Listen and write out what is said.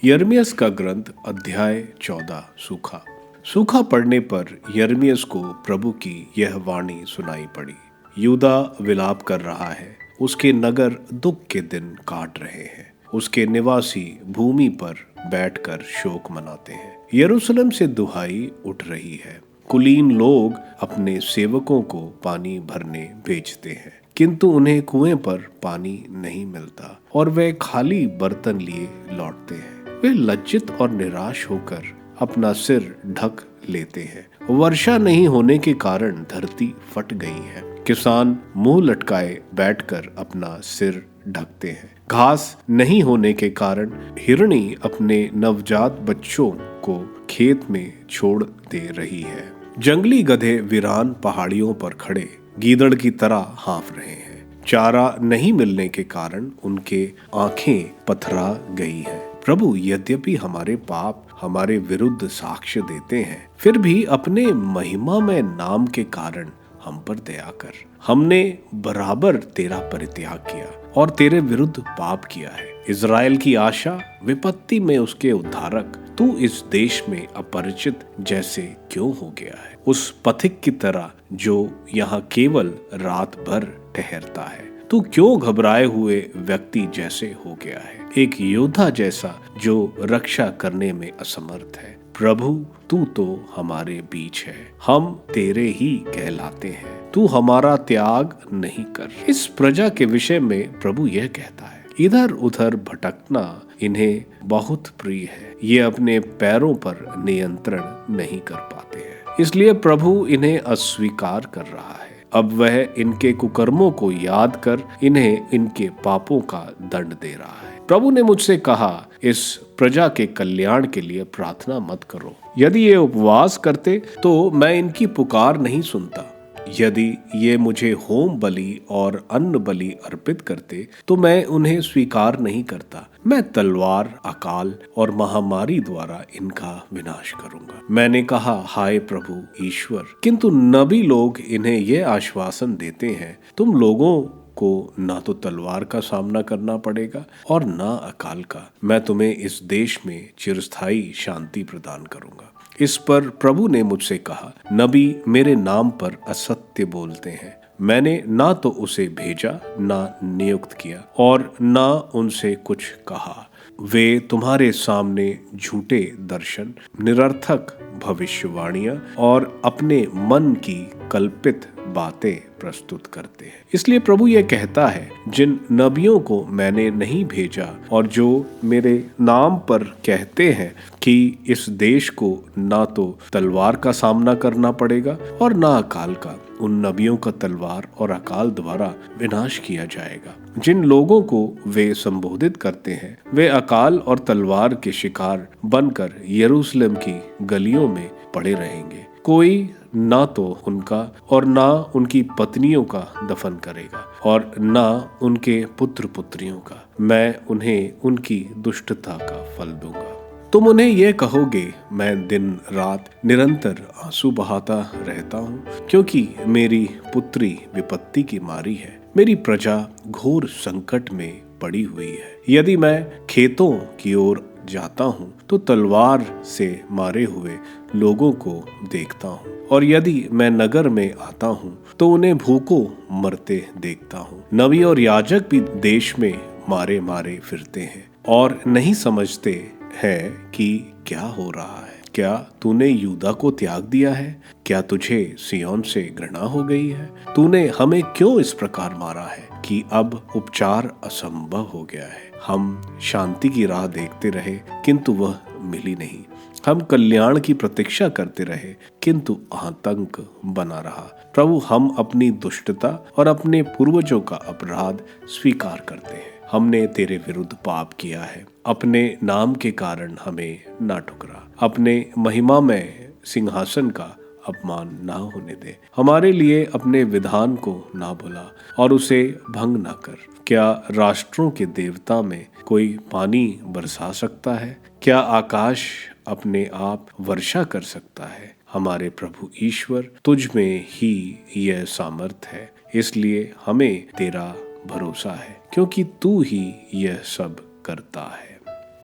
यिर्मयाह का ग्रंथ अध्याय 14। सूखा। सूखा पड़ने पर यिर्मयाह को प्रभु की यह वाणी सुनाई पड़ी। यूदा विलाप कर रहा है, उसके नगर दुख के दिन काट रहे हैं, उसके निवासी भूमि पर बैठकर शोक मनाते हैं। यरूशलेम से दुहाई उठ रही है, कुलीन लोग अपने सेवकों को पानी भरने भेजते हैं, किंतु उन्हें कुएं पर पानी नहीं मिलता और वे खाली बर्तन लिए लौटते हैं। वे लज्जित और निराश होकर अपना सिर ढक लेते हैं। वर्षा नहीं होने के कारण धरती फट गई है। किसान मुंह लटकाए बैठकर अपना सिर ढकते हैं। घास नहीं होने के कारण हिरणी अपने नवजात बच्चों को खेत में छोड़ दे रही है। जंगली गधे वीरान पहाड़ियों पर खड़े गीदड़ की तरह हाँफ रहे हैं। चारा नहीं मिलने के कारण उनके आंखें पथरा गई हैं। प्रभु, यद्यपि हमारे पाप हमारे विरुद्ध साक्ष्य देते हैं, फिर भी अपने महिमा में नाम के कारण हम पर दया कर। हमने बराबर तेरा परित्याग किया और तेरे विरुद्ध पाप किया है। इज़राइल की आशा, विपत्ति में उसके उद्धारक, तू इस देश में अपरिचित जैसे क्यों हो गया है? उस पथिक की तरह जो यहाँ केवल रात भर ठहरता है। तू क्यों घबराए हुए व्यक्ति जैसे हो गया है, एक योद्धा जैसा जो रक्षा करने में असमर्थ है। प्रभु, तू तो हमारे बीच है, हम तेरे ही कहलाते हैं। तू हमारा त्याग नहीं कर। इस प्रजा के विषय में प्रभु यह कहता है, इधर उधर भटकना इन्हें बहुत प्रिय है। ये अपने पैरों पर नियंत्रण नहीं कर पाते हैं, इसलिए प्रभु इन्हें अस्वीकार कर रहा है। अब वह इनके कुकर्मों को याद कर इन्हें इनके पापों का दंड दे रहा है। प्रभु ने मुझसे कहा, इस प्रजा के कल्याण के लिए प्रार्थना मत करो। यदि ये उपवास करते तो मैं इनकी पुकार नहीं सुनता। यदि ये मुझे होम बलि और अन्न बलि अर्पित करते तो मैं उन्हें स्वीकार नहीं करता। मैं तलवार, अकाल और महामारी द्वारा इनका विनाश करूंगा। मैंने कहा, हाय प्रभु ईश्वर, किंतु नबी लोग इन्हें यह आश्वासन देते हैं, तुम लोगों को ना तो तलवार का सामना करना पड़ेगा और ना अकाल का। मैं तुम्हें इस देश में चिरस्थायी शांति प्रदान करूंगा। इस पर प्रभु ने मुझसे कहा, नबी मेरे नाम पर असत्य बोलते हैं। मैंने ना तो उसे भेजा, ना नियुक्त किया और ना उनसे कुछ कहा। वे तुम्हारे सामने झूठे दर्शन, निरर्थक भविष्यवाणियां और अपने मन की कल्पित बातें प्रस्तुत करते हैं। इसलिए प्रभु यह कहता है, जिन नबियों को मैंने नहीं भेजा और जो मेरे नाम पर कहते हैं कि इस देश को ना तो तलवार का सामना करना पड़ेगा और ना अकाल का, उन नबियों का तलवार और अकाल द्वारा विनाश किया जाएगा। जिन लोगों को वे संबोधित करते हैं, वे अकाल और तलवार के शिकार बनकर यरूशलेम की गलियों में पड़े रहेंगे। कोई ना तो उनका और ना उनकी पत्नियों का दफन करेगा और ना उनके पुत्र पुत्रियों का। मैं उन्हें उनकी दुष्टता का फल दूंगा। तुम उन्हें यह कहोगे, मैं दिन रात निरंतर आंसू बहाता रहता हूँ, क्योंकि मेरी पुत्री विपत्ति की मारी है, मेरी प्रजा घोर संकट में पड़ी हुई है। यदि मैं खेतों की ओर जाता हूँ तो तलवार से मारे हुए लोगों को देखता हूँ, और यदि मैं नगर में आता हूँ तो उन्हें भूखों मरते देखता हूँ। नबी और याजक भी देश में मारे मारे फिरते हैं और नहीं समझते हैं कि क्या हो रहा है। क्या तूने यूदा को त्याग दिया है? क्या तुझे सियोन से घृणा हो गई है? तूने हमें क्यों इस प्रकार मारा है कि अब उपचार असंभव हो गया है? हम शांति की राह देखते रहे, किंतु वह मिली नहीं। हम कल्याण की प्रतीक्षा करते रहे, किंतु आतंक बना रहा। प्रभु, हम अपनी दुष्टता और अपने पूर्वजों का अपराध स्वीकार करते हैं। हमने तेरे विरुद्ध पाप किया है। अपने नाम के कारण हमें ना ठुकरा। अपने महिमा में सिंहासन का अपमान ना होने दे। हमारे लिए अपने विधान को ना भुला और उसे भंग ना कर। क्या राष्ट्रों के देवता में कोई पानी बरसा सकता है? क्या आकाश अपने आप वर्षा कर सकता है? हमारे प्रभु ईश्वर, तुझ में ही यह सामर्थ है, इसलिए हमें तेरा भरोसा है, क्योंकि तू ही यह सब करता है।